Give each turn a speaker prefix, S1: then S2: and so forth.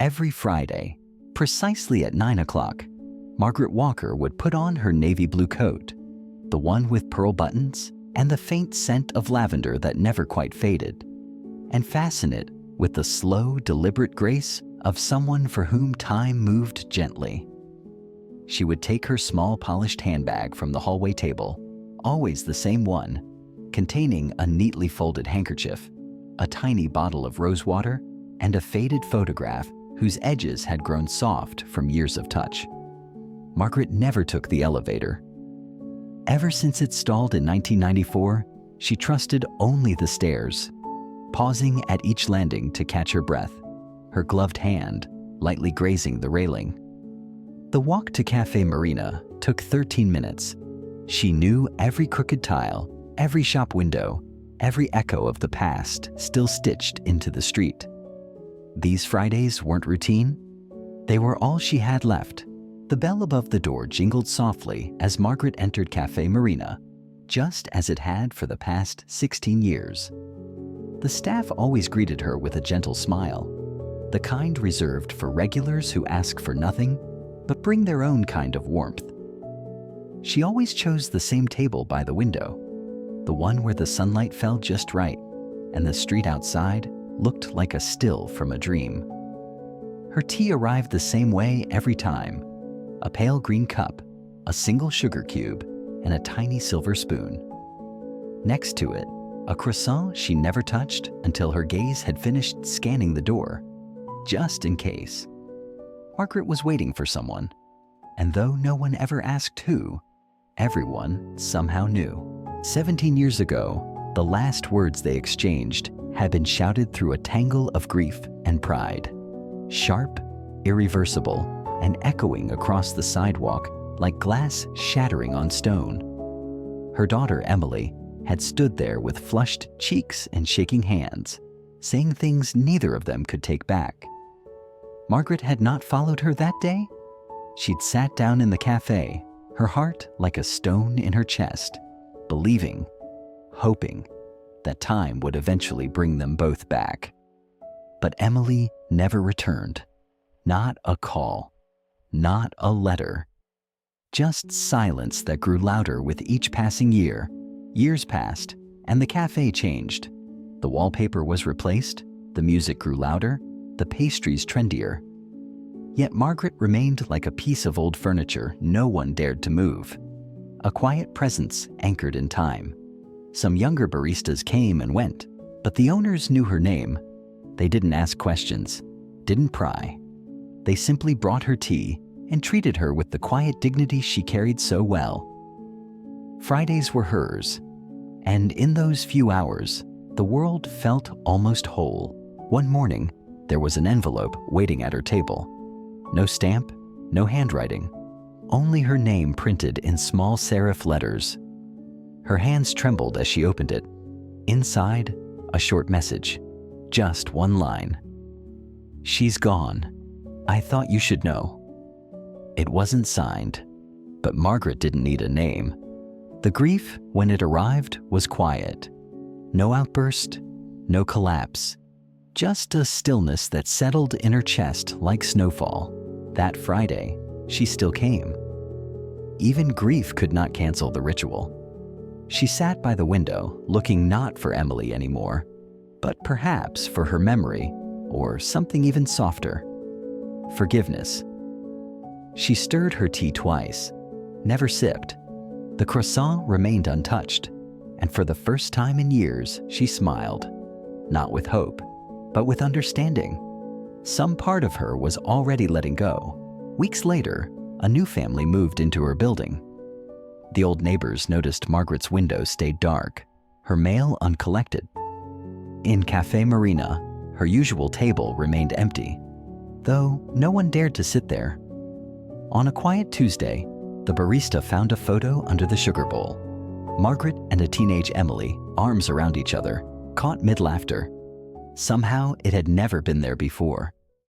S1: Every Friday, precisely at 9 o'clock, Margaret Walker would put on her navy blue coat, the one with pearl buttons and the faint scent of lavender that never quite faded, and fasten it with the slow, deliberate grace of someone for whom time moved gently. She would take her small polished handbag from the hallway table, always the same one, containing a neatly folded handkerchief, a tiny bottle of rose water, and a faded photograph whose edges had grown soft from years of touch. Margaret never took the elevator. Ever since it stalled in 1994, she trusted only the stairs, pausing at each landing to catch her breath, her gloved hand lightly grazing the railing. The walk to Café Marina took 13 minutes. She knew every crooked tile, every shop window, every echo of the past still stitched into the street. These Fridays weren't routine. They were all she had left. The bell above the door jingled softly as Margaret entered Café Marina, just as it had for the past 16 years. The staff always greeted her with a gentle smile, the kind reserved for regulars who ask for nothing but bring their own kind of warmth. She always chose the same table by the window, the one where the sunlight fell just right and the street outside looked like a still from a dream. Her tea arrived the same way every time: a pale green cup, a single sugar cube, and a tiny silver spoon. Next to it, a croissant she never touched until her gaze had finished scanning the door, just in case. Margaret was waiting for someone, and though no one ever asked who, everyone somehow knew. 17 years ago, the last words they exchanged had been shouted through a tangle of grief and pride, sharp, irreversible, and echoing across the sidewalk like glass shattering on stone. Her daughter, Emily, had stood there with flushed cheeks and shaking hands, saying things neither of them could take back. Margaret had not followed her that day. She'd sat down in the cafe, her heart like a stone in her chest, believing, hoping, that time would eventually bring them both back. But Emily never returned. Not a call, not a letter. Just silence that grew louder with each passing year. Years passed, and the cafe changed. The wallpaper was replaced, the music grew louder, the pastries trendier. Yet Margaret remained like a piece of old furniture no one dared to move. A quiet presence anchored in time. Some younger baristas came and went, but the owners knew her name. They didn't ask questions, didn't pry. They simply brought her tea and treated her with the quiet dignity she carried so well. Fridays were hers, and in those few hours, the world felt almost whole. One morning, there was an envelope waiting at her table. No stamp, no handwriting, only her name printed in small serif letters. Her hands trembled as she opened it. Inside, a short message, just one line. "She's gone. I thought you should know." It wasn't signed, but Margaret didn't need a name. The grief, when it arrived, was quiet. No outburst, no collapse, just a stillness that settled in her chest like snowfall. That Friday, she still came. Even grief could not cancel the ritual. She sat by the window, looking not for Emily anymore, but perhaps for her memory, or something even softer: forgiveness. She stirred her tea twice, never sipped. The croissant remained untouched, and for the first time in years, she smiled, not with hope, but with understanding. Some part of her was already letting go. Weeks later, a new family moved into her building. The old neighbors noticed Margaret's window stayed dark, her mail uncollected. In Café Marina, her usual table remained empty, though no one dared to sit there. On a quiet Tuesday, the barista found a photo under the sugar bowl. Margaret and a teenage Emily, arms around each other, caught mid-laughter. Somehow, it had never been there before.